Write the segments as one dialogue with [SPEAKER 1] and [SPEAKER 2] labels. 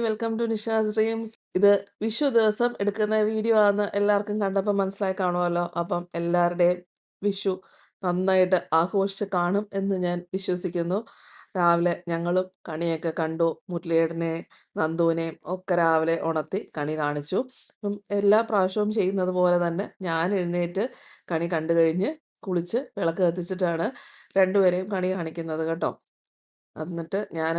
[SPEAKER 1] Welcome to Nisha's dreams. ഇത് വിഷു ദിവസം എടുക്കുന്ന വീഡിയോ ആണെന്ന് എല്ലാവർക്കും കണ്ടപ്പോൾ മനസ്സിലായി കാണുമല്ലോ. അപ്പം എല്ലാവരുടെയും വിഷു നന്നായിട്ട് ആഘോഷിച്ച് കാണും എന്ന് ഞാൻ വിശ്വസിക്കുന്നു. രാവിലെ ഞങ്ങളും കണിയൊക്കെ കണ്ടു. മുരളിയേട്ടനെ നന്ദുവിനെയും ഒക്കെ രാവിലെ ഉണർത്തി കണി കാണിച്ചു. അപ്പം എല്ലാ പ്രാവശ്യവും ചെയ്യുന്നത് പോലെ തന്നെ ഞാൻ എഴുന്നേറ്റ് കണി കണ്ടു കഴിഞ്ഞ് കുളിച്ച് വിളക്ക് കത്തിച്ചിട്ടാണ് രണ്ടുപേരെയും കണി കാണിക്കുന്നത് കേട്ടോ. എന്നിട്ട് ഞാൻ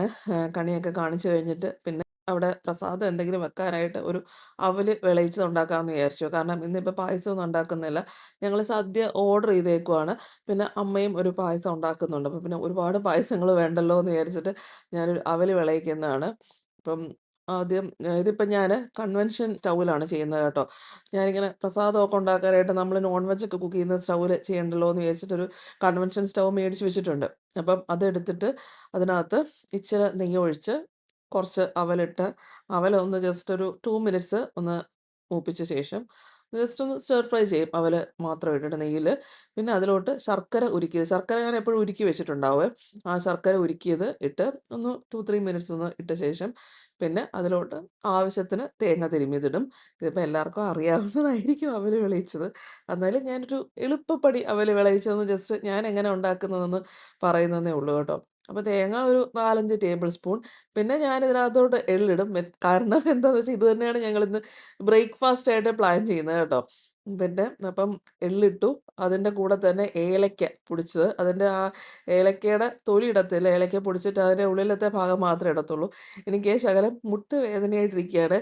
[SPEAKER 1] കണിയൊക്കെ കാണിച്ചു കഴിഞ്ഞിട്ട് പിന്നെ അവിടെ പ്രസാദം എന്തെങ്കിലും വെക്കാനായിട്ട് ഒരു അവല് വിളയിച്ചത് ഉണ്ടാക്കാമെന്ന് വിചാരിച്ചു. കാരണം ഇന്നിപ്പോൾ പായസമൊന്നും ഉണ്ടാക്കുന്നില്ല. ഞങ്ങൾ സദ്യ ഓർഡർ ചെയ്തേക്കുവാണ്. പിന്നെ അമ്മയും ഒരു പായസം ഉണ്ടാക്കുന്നുണ്ട്. അപ്പോൾ പിന്നെ ഒരുപാട് പായസങ്ങൾ വേണ്ടല്ലോ എന്ന് വിചാരിച്ചിട്ട് ഞാനൊരു അവല് വിളയിക്കുന്നതാണ്. അപ്പം ആദ്യം ഇതിപ്പം ഞാൻ കൺവെൻഷൻ സ്റ്റൗവിലാണ് ചെയ്യുന്നത് കേട്ടോ. ഞാനിങ്ങനെ പ്രസാദമൊക്കെ ഉണ്ടാക്കാനായിട്ട് നമ്മൾ നോൺ വെജൊക്കെ കുക്ക് ചെയ്യുന്ന സ്റ്റൗവിൽ ചെയ്യണ്ടല്ലോ എന്ന് വിചാരിച്ചിട്ടൊരു കൺവെൻഷൻ സ്റ്റൗ മേടിച്ച് വെച്ചിട്ടുണ്ട്. അപ്പം അതെടുത്തിട്ട് അതിനകത്ത് ഇച്ചിരി നെയ്യ് ഒഴിച്ച് കുറച്ച് അവലിട്ട് അവലൊന്ന് ജസ്റ്റ് ഒരു 2 മിനിറ്റ്സ് ഒന്ന് മൂപ്പിച്ച ശേഷം ജസ്റ്റ് ഒന്ന് സ്റ്റിർ ഫ്രൈ ചെയ്യും അവൽ മാത്രം ഇട്ടിട്ട് നെയ്യിൽ. പിന്നെ അതിലോട്ട് ശർക്കര ഉരുക്കിയത്, ശർക്കര ഞാൻ എപ്പോഴും ഉരുക്കി വെച്ചിട്ടുണ്ടാവുമേ. ആ ശർക്കര ഉരുക്കിയത് ഇട്ട് ഒന്ന് 2-3 മിനിറ്റ്സ് ഒന്ന് ഇട്ട ശേഷം പിന്നെ അതിലോട്ട് ആവശ്യത്തിന് തേങ്ങ തിരുമ്മിയതിടും. ഇതിപ്പോൾ എല്ലാവർക്കും അറിയാവുന്നതായിരിക്കും അവൽ വിളയിച്ചത്. എന്നാലും ഞാനൊരു എളുപ്പപ്പടി അവൽ വിളയിച്ചതെന്ന് ജസ്റ്റ് ഞാൻ എങ്ങനെ ഉണ്ടാക്കുന്നതെന്ന് പറയുന്നതേ ഉള്ളൂ കേട്ടോ. അപ്പോൾ തേങ്ങ ഒരു 4-5 ടേബിൾ സ്പൂൺ. പിന്നെ ഞാൻ ഇതിനകത്തോട്ട് എള്ളിടും. കാരണം എന്താണെന്ന് വെച്ചാൽ ഇത് തന്നെയാണ് ഞങ്ങളിന്ന് ബ്രേക്ക്ഫാസ്റ്റ് ആയിട്ട് പ്ലാൻ ചെയ്യുന്നത് കേട്ടോ. പിന്നെ അപ്പം എള്ളിട്ടു. അതിൻ്റെ കൂടെ തന്നെ ഏലക്ക പൊടിച്ചത്. അതിൻ്റെ ആ ഏലക്കയുടെ തൊലി ഇടത്തില്ല. ഏലക്ക പൊടിച്ചിട്ട് അതിൻ്റെ ഉള്ളിലത്തെ ഭാഗം മാത്രമേ ഇടത്തുള്ളൂ. എനിക്ക് ശകലം മുട്ട് വേദനയായിട്ടിരിക്കുകയാണ്.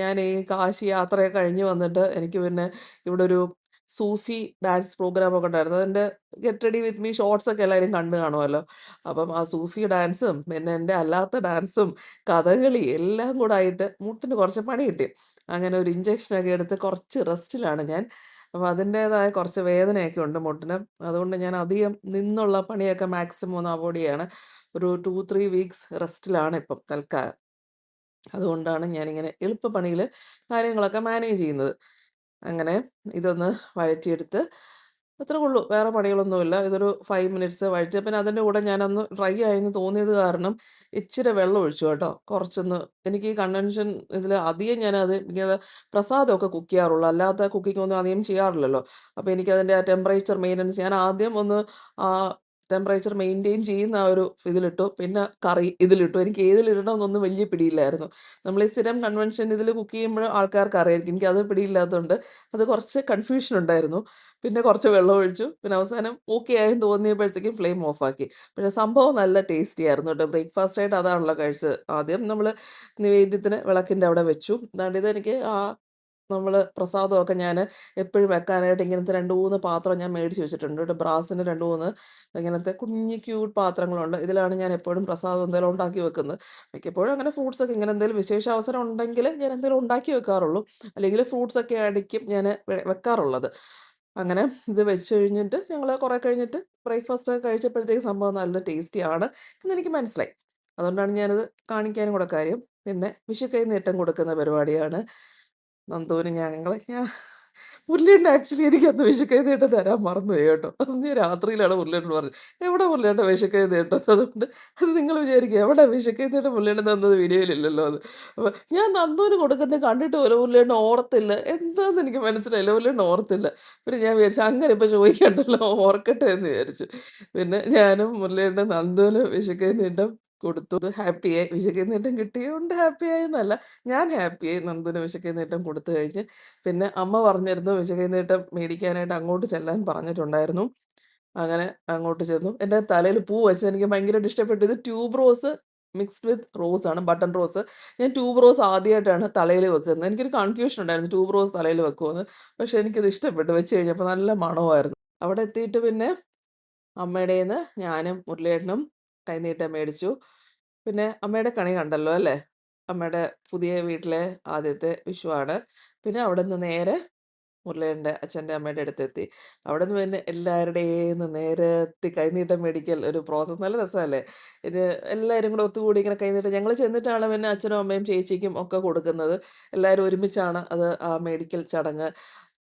[SPEAKER 1] ഞാൻ ഈ കാശി യാത്രയൊക്കെ കഴിഞ്ഞ് വന്നിട്ട് എനിക്ക് പിന്നെ ഇവിടെ ഒരു സൂഫി ഡാൻസ് പ്രോഗ്രാമൊക്കെ ഉണ്ടായിരുന്നു. അതിൻ്റെ ഗെറ്റ് റെഡി വിത്ത് മീ ഷോർട്സൊക്കെ എല്ലാവരും കണ്ടു കാണുമല്ലോ. അപ്പം ആ സൂഫി ഡാൻസും പിന്നെ എൻ്റെ അല്ലാത്ത ഡാൻസും കഥകളി എല്ലാം കൂടെ ആയിട്ട് മുട്ടിന് കുറച്ച് പണി കിട്ടി. അങ്ങനെ ഒരു ഇഞ്ചക്ഷനൊക്കെ എടുത്ത് കുറച്ച് റെസ്റ്റിലാണ് ഞാൻ. അപ്പോൾ അതിൻ്റേതായ കുറച്ച് വേദനയൊക്കെ ഉണ്ട് മുട്ടിന്. അതുകൊണ്ട് ഞാൻ അധികം നിന്നുള്ള പണിയൊക്കെ മാക്സിമം ഒന്ന് അവോയ്ഡ് ചെയ്യാണ്. ഒരു 2-3 വീക്സ് റെസ്റ്റിലാണ് ഇപ്പം തൽക്കാലം. അതുകൊണ്ടാണ് ഞാനിങ്ങനെ എളുപ്പപ്പണിയിൽ കാര്യങ്ങളൊക്കെ മാനേജ് ചെയ്യുന്നത്. അങ്ങനെ ഇതൊന്ന് വഴറ്റിയെടുത്ത് അത്രേ ഉള്ളൂ. വേറെ പണികളൊന്നുമില്ല. ഇതൊരു 5 മിനിറ്റ്സ് വഴറ്റി. പിന്നെ അതിൻ്റെ കൂടെ ഞാനൊന്ന് ഡ്രൈ ആയെന്ന് തോന്നിയത് കാരണം ഇച്ചിരി വെള്ളം ഒഴിച്ചു കേട്ടോ. കുറച്ചൊന്ന് എനിക്ക് ഈ കൺവെൻഷൻ ഇതിൽ അധികം ഞാനത് ഇങ്ങനെ പ്രസാദമൊക്കെ കുക്ക് ചെയ്യാറുള്ളൂ. അല്ലാത്ത കുക്കിങ്ങൊന്നും അധികം ചെയ്യാറില്ലല്ലോ. അപ്പോൾ എനിക്കതിൻ്റെ ആ ടെമ്പറേച്ചർ മെയിൻ്റനൻസ് ഞാൻ ആദ്യം ഒന്ന് ആ ടെമ്പറേച്ചർ മെയിൻറ്റെയിൻ ചെയ്യുന്ന ആ ഒരു ഇതിലിട്ടു. പിന്നെ കറി ഇതിലിട്ടു. എനിക്ക് ഏതിലിടണമെന്നൊന്നും വലിയ പിടിയില്ലായിരുന്നു. നമ്മൾ ഈ സ്ഥിരം കൺവെൻഷൻ ഇതിൽ കുക്ക് ചെയ്യുമ്പോൾ ആൾക്കാർക്ക് അറിയായിരിക്കും. എനിക്കത് പിടിയില്ലാത്തതുകൊണ്ട് അത് കുറച്ച് കൺഫ്യൂഷൻ ഉണ്ടായിരുന്നു. പിന്നെ കുറച്ച് വെള്ളം ഒഴിച്ചു. പിന്നെ അവസാനം ഓക്കെ ആയെന്ന് തോന്നിയപ്പോഴത്തേക്കും ഫ്ലെയിം ഓഫാക്കി. പക്ഷേ സംഭവം നല്ല ടേസ്റ്റി ആയിരുന്നു കേട്ടോ. ബ്രേക്ക്ഫാസ്റ്റായിട്ട് അതാണല്ലോ കഴിച്ചത്. ആദ്യം നമ്മൾ നിവേദ്യത്തിന് വിളക്കിൻ്റെ അവിടെ വെച്ചു. അതാണ്ട് ഇതെനിക്ക് നമ്മൾ പ്രസാദമൊക്കെ ഞാൻ എപ്പോഴും വെക്കാനായിട്ട് ഇങ്ങനത്തെ 2-3 പാത്രം ഞാൻ മേടിച്ച് വെച്ചിട്ടുണ്ട് കേട്ടോ. ബ്രാസിൻ്റെ 2-3 ഇങ്ങനത്തെ കുഞ്ഞ് ക്യൂട്ട് പാത്രങ്ങളുണ്ട്. ഇതിലാണ് ഞാൻ എപ്പോഴും പ്രസാദം എന്തെങ്കിലും ഉണ്ടാക്കി വെക്കുന്നത്. മിക്കപ്പോഴും അങ്ങനെ ഫ്രൂട്ട്സൊക്കെ ഇങ്ങനെ എന്തെങ്കിലും വിശേഷ അവസരം ഉണ്ടെങ്കിൽ ഞാൻ എന്തെങ്കിലും ഉണ്ടാക്കി വെക്കാറുള്ളൂ. അല്ലെങ്കിൽ ഫ്രൂട്ട്സൊക്കെ ആയിരിക്കും ഞാൻ വെക്കാറുള്ളത്. അങ്ങനെ ഇത് വെച്ച് കഴിഞ്ഞിട്ട് ഞങ്ങൾ കുറേ കഴിഞ്ഞിട്ട് ബ്രേക്ക്ഫാസ്റ്റൊക്കെ കഴിച്ചപ്പോഴത്തേക്ക് സംഭവം നല്ല ടേസ്റ്റിയാണ് എന്നെനിക്ക് മനസ്സിലായി. അതുകൊണ്ടാണ് ഞാനത് കാണിക്കാനും കൂടെ കാര്യം. പിന്നെ വിഷുക്കൈ നീട്ടം കൊടുക്കുന്ന പരിപാടിയാണ്. നന്ദുവിന് ഞാൻ മുരളിയേട്ടൻ ആക്ച്വലി എനിക്കന്ന് വിഷുക്കൈ നീട്ടം തരാൻ മറന്നുപോയി കേട്ടോ. അന്ന് ഞാൻ രാത്രിയിലാണ് മുരളിയേട്ടനോട് പറഞ്ഞത്, എവിടെ മുരളിയേട്ടൻ വിഷുക്കൈ നീട്ടം? അതുകൊണ്ട് അത് നിങ്ങൾ വിചാരിക്കുക എവിടെ വിഷുക്കൈ നീട്ടം മുരളിയേട്ടൻ തന്നത് വീഡിയോയിലില്ലല്ലോ എന്ന്. അപ്പോൾ ഞാൻ നന്ദുവിന് കൊടുക്കുന്നത് കണ്ടിട്ട് പോലും മുരളിയേട്ടൻ ഓർത്തില്ല. എന്താണെന്ന് എനിക്ക് മനസ്സിലായില്ല. മുരളിയേട്ടൻ ഓർത്തില്ല. പിന്നെ ഞാൻ വിചാരിച്ചു അങ്ങനെ ഇപ്പോൾ ചോദിക്കണ്ടല്ലോ, ഓർക്കട്ടെ എന്ന് വിചാരിച്ചു. പിന്നെ ഞാനും മുരളിയേട്ടനും നന്ദുവിന് വിഷുക്കൈ നീട്ടം കൊടുത്തു. ഹാപ്പിയായി. വിഷുക്കൈ നീട്ടം കിട്ടിയതുകൊണ്ട് ഹാപ്പിയായെന്നല്ല, ഞാൻ ഹാപ്പിയായി. നന്ദുവിന് വിഷുക്കൈ നീട്ടം കൊടുത്തു കഴിഞ്ഞ് പിന്നെ അമ്മ പറഞ്ഞിരുന്നു വിഷുക്കൈ നീട്ടം മേടിക്കാനായിട്ട് അങ്ങോട്ട് ചെല്ലാൻ പറഞ്ഞിട്ടുണ്ടായിരുന്നു. അങ്ങനെ അങ്ങോട്ട് ചെന്നു. എൻ്റെ തലയിൽ പൂ വെച്ചത് എനിക്ക് ഭയങ്കരമായിട്ട് ഇഷ്ടപ്പെട്ടു. ഇത് ട്യൂബ് റോസ് മിക്സ്ഡ് വിത്ത് റോസാണ്, ബട്ടൺ റോസ്. ഞാൻ ട്യൂബ് റോസ് ആദ്യമായിട്ടാണ് തലയിൽ വെക്കുന്നത്. എനിക്കൊരു കൺഫ്യൂഷൻ ഉണ്ടായിരുന്നു ട്യൂബ് റോസ് തലയിൽ വെക്കുമെന്ന്. പക്ഷേ എനിക്കത് ഇഷ്ടപ്പെട്ടു. വെച്ച് കഴിഞ്ഞപ്പോൾ നല്ല മണമായിരുന്നു. അവിടെ എത്തിയിട്ട് പിന്നെ അമ്മയുടെ കയ്യിന്ന് ഞാനും മുരളിയേട്ടനും കൈനീട്ടം മേടിച്ചു. പിന്നെ അമ്മയുടെ കണി കണ്ടല്ലോ അല്ലേ? അമ്മയുടെ പുതിയ വീട്ടിലെ ആദ്യത്തെ വിഷുവാണ്. പിന്നെ അവിടുന്ന് നേരെ മുരളിയേട്ടൻ്റെ അച്ഛൻ്റെ അമ്മയുടെ അടുത്തെത്തി. അവിടുന്ന് പിന്നെ എല്ലാവരുടെന്ന് നിരത്തി കൈനീട്ടം മേടിക്കൽ ഒരു പ്രോസസ്സ്. നല്ല രസമല്ലേ? ഇത് എല്ലാവരും കൂടെ ഒത്തുകൂടി ഇങ്ങനെ കൈനീട്ടം ഞങ്ങൾ ചെന്നിട്ടാണ് പിന്നെ അച്ഛനും അമ്മയും ചേച്ചിക്കും ഒക്കെ കൊടുക്കുന്നത്. എല്ലാവരും ഒരുമിച്ചാണ് അത് ആ മേടിക്കൽ ചടങ്ങ്.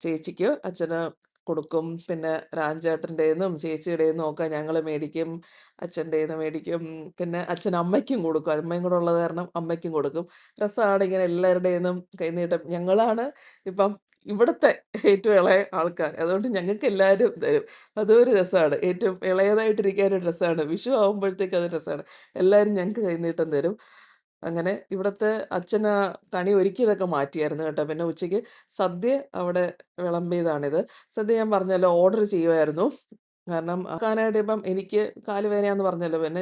[SPEAKER 1] ചേച്ചിക്ക്, അച്ഛന് കൊടുക്കും. പിന്നെ രാജേട്ടൻ്റെന്നും ചേച്ചിയുടേന്നും ഒക്കെ ഞങ്ങള് മേടിക്കും. അച്ഛൻ്റേന്ന് മേടിക്കും. പിന്നെ അച്ഛൻ അമ്മയ്ക്കും കൊടുക്കും. അമ്മയും കൂടെ ഉള്ളത് കാരണം അമ്മയ്ക്കും കൊടുക്കും. രസമാണ് ഇങ്ങനെ എല്ലാവരുടേന്നും കൈനീട്ടം. ഞങ്ങളാണ് ഇപ്പം ഇവിടുത്തെ ഏറ്റവും ഇളയ ആൾക്കാർ. അതുകൊണ്ട് ഞങ്ങൾക്ക് എല്ലാവരും തരും. അതും ഒരു രസമാണ്. ഏറ്റവും ഇളയതായിട്ടിരിക്കാൻ ഒരു രസമാണ്. വിഷു ആവുമ്പോഴത്തേക്ക് അത് രസമാണ്. എല്ലാവരും ഞങ്ങൾക്ക് കൈനീട്ടം തരും. അങ്ങനെ ഇവിടുത്തെ അച്ഛനാ കണി ഒരുക്കിയതൊക്കെ മാറ്റിയായിരുന്നു കേട്ടോ. പിന്നെ ഉച്ചയ്ക്ക് സദ്യ അവിടെ വിളമ്പിയതാണിത്. സദ്യ ഞാൻ പറഞ്ഞല്ലോ ഓർഡർ ചെയ്യുമായിരുന്നു. കാരണം ആക്കാനായിട്ട് ഇപ്പം എനിക്ക് കാല് വേദനയാന്ന് പറഞ്ഞല്ലോ. പിന്നെ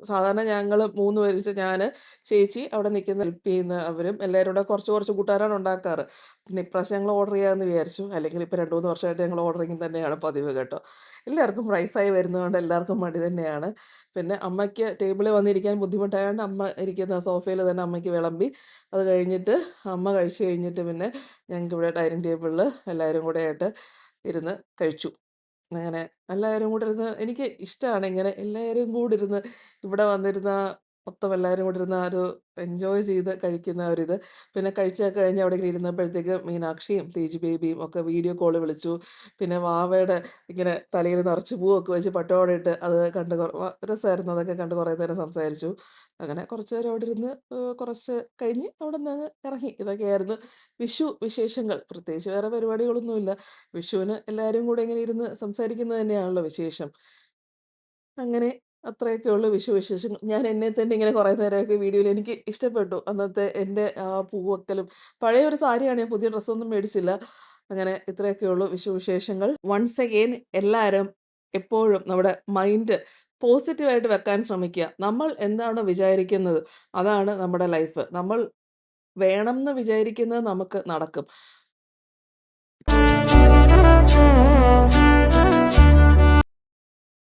[SPEAKER 1] സാധാരണ ഞങ്ങള് 3 പേര് വെച്ച് ഞാന്, ചേച്ചി, അവിടെ നിൽക്കുന്ന ഹെൽപ്പ് ചെയ്യുന്ന അവരും എല്ലാവരും കൂടെ കുറച്ച് കുറച്ച് കൂട്ടാനാണ് ഉണ്ടാക്കാറ്. പിന്നെ ഇപ്രാവശ്യം ഞങ്ങൾ ഓർഡർ ചെയ്യാമെന്ന് വിചാരിച്ചു. അല്ലെങ്കിൽ ഇപ്പം 2, 3 വർഷമായിട്ട് ഞങ്ങൾ ഓർഡറിങ് തന്നെയാണ് പതിവ് കേട്ടോ. എല്ലാവർക്കും വയസ്സായി വരുന്നതുകൊണ്ട് എല്ലാവർക്കും മടി തന്നെയാണ്. പിന്നെ അമ്മയ്ക്ക് ടേബിളിൽ വന്നിരിക്കാൻ ബുദ്ധിമുട്ടായതുകൊണ്ട് അമ്മ ഇരിക്കുന്ന സോഫയിൽ തന്നെ അമ്മയ്ക്ക് വിളമ്പി. അത് കഴിഞ്ഞിട്ട് അമ്മ കഴിച്ച് കഴിഞ്ഞിട്ട് പിന്നെ ഞങ്ങൾക്കിവിടെ ഡൈനിങ് ടേബിളിൽ എല്ലാവരും കൂടെ ആയിട്ട് ഇരുന്ന് കഴിച്ചു. അങ്ങനെ എല്ലാവരും കൂടെ ഇരുന്ന് എനിക്ക് ഇഷ്ടമാണ് ഇങ്ങനെ എല്ലാവരും കൂടെ ഇരുന്ന് ഇവിടെ വന്നിരുന്ന മൊത്തം എല്ലാവരും കൂടെ ഇരുന്ന് ആ ഒരു എൻജോയ് ചെയ്ത് കഴിക്കുന്ന ഒരിത്. പിന്നെ കഴിച്ചൊക്കെ കഴിഞ്ഞ് അവിടെ ഇങ്ങനെ ഇരുന്നപ്പോഴത്തേക്ക് മീനാക്ഷിയും തേജു ബേബിയും ഒക്കെ വീഡിയോ കോൾ വിളിച്ചു. പിന്നെ വാവയുടെ ഇങ്ങനെ തലയിൽ നിറച്ച് പൂവൊക്കെ വെച്ച് പട്ടോടെ ഇട്ട് അത് കണ്ട് രസമായിരുന്നു. അതൊക്കെ കണ്ട് കുറേ നേരം സംസാരിച്ചു. അങ്ങനെ കുറച്ച് നേരം അവിടെ ഇരുന്ന് കുറച്ച് കഴിഞ്ഞ് അവിടെ നിന്ന് അങ്ങ് ഇറങ്ങി. ഇതൊക്കെയായിരുന്നു വിഷു വിശേഷങ്ങൾ. പ്രത്യേകിച്ച് വേറെ പരിപാടികളൊന്നുമില്ല. വിഷുവിന് എല്ലാവരും കൂടെ ഇങ്ങനെ ഇരുന്ന് സംസാരിക്കുന്നത് തന്നെയാണല്ലോ വിശേഷം. അങ്ങനെ അത്രയൊക്കെ ഉള്ളൂ വിഷു വിശേഷങ്ങൾ. ഞാൻ എന്നെ തന്നെ ഇങ്ങനെ കുറേ നേരമൊക്കെ വീഡിയോയിൽ എനിക്ക് ഇഷ്ടപ്പെട്ടു. അന്നത്തെ എൻ്റെ ആ പൂവെക്കലും. പഴയ ഒരു സാരിയാണ്, ഞാൻ പുതിയ ഡ്രസ്സൊന്നും മേടിച്ചില്ല. അങ്ങനെ ഇത്രയൊക്കെ ഉള്ളൂ വിഷു വിശേഷങ്ങൾ. വൺസ് അഗെയിൻ എല്ലാവരും എപ്പോഴും നമ്മുടെ മൈൻഡ് പോസിറ്റീവായിട്ട് വെക്കാൻ ശ്രമിക്കുക. നമ്മൾ എന്താണോ വിചാരിക്കുന്നത് അതാണ് നമ്മുടെ ലൈഫ്. നമ്മൾ വേണംന്ന് വിചാരിക്കുന്നത് നമുക്ക് നടക്കും.